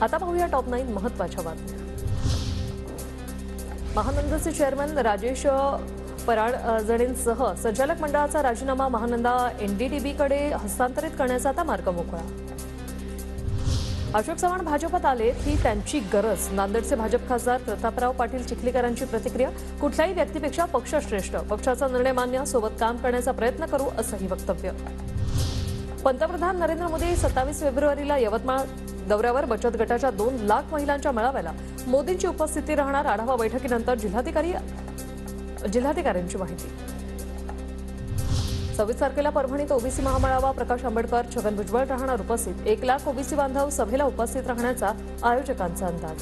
आता पाहूया टॉप 9 महत्त्वाच्या बातम्या। महानंदाचे चेअरमन राजेश पराडजणेंसह संचालक मंडळाचा राजीनामा महानंदा एनडीडीबीकडे हस्तांतरित करण्याचा आता मार्ग मोकळा। अशोक चव्हाण भाजपात आले ही त्यांची गरज। नांदेडचे भाजप खासदार प्रतापराव पाटील चिखलीकरांची प्रतिक्रिया। कुठल्याही व्यक्तीपेक्षा पक्ष श्रेष्ठ, पक्षाचा निर्णय मान्य, सोबत काम करण्याचा प्रयत्न करू असंही वक्तव्य। पंतप्रधान नरेंद्र मोदी 27 फेब्रुवारीला यवतमाळ दौऱ्यावर। बचत गटाच्या 2 लाख महिलांच्या मेळाव्याला मोदींची उपस्थिती राहणार। आढावा बैठकीनंतर जिल्हाधिकाऱ्यांची माहिती। 26 तारखेला परभणीत ओबीसी महामेळावा। प्रकाश आंबेडकर, छगन भुजबळ राहणार उपस्थित। 1 लाख ओबीसी बांधव सभेला उपस्थित राहण्याचा आयोजकांचा अंदाज।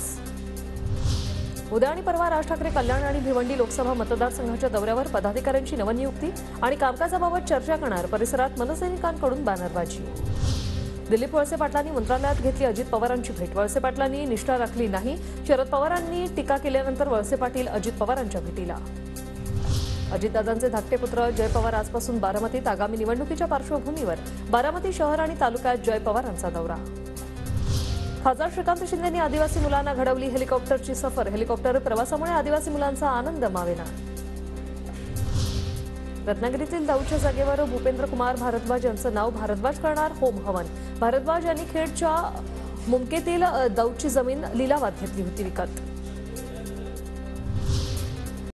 उद्या आणि परवा राज ठाकरे कल्याण आणि भिवंडी लोकसभा मतदारसंघाच्या दौऱ्यावर। पदाधिकाऱ्यांची नवनियुक्ती आणि कामकाजाबाबत चर्चा करणार। परिसरात मनसैनिकांकडून बॅनरबाजी। दिलीप वळसे पाटलांनी मंत्रालयात घेतली अजित पवारांची भेट। वळसे पाटलांनी निष्ठा राखली नाही। शरद पवारांनी टीका केल्यानंतर वळसे पाटील अजित पवारांच्या भेटीला। अजितदादांचे धाकटे पुत्र जय पवार आजपासून बारामतीत। आगामी निवडणुकीच्या पार्श्वभूमीवर बारामती शहर आणि तालुक्यात जय पवारांचा दौरा। खासदार श्रीकांत शिंदेंनी आदिवासी मुलांना घडवली हेलिकॉप्टरची सफर। हेलिकॉप्टर प्रवासामुळे आदिवासी मुलांचा आनंद मावेना। रत्नागिरीतील दौच्या जागेवर भूपेंद्र कुमार भारद्वाज यांचं नाव। भारद्वाज करणार होम हवन। भारद्वाज यांनी खेडच्या मुमकेतील दौची जमीन लिलावात घेतली होती विकत।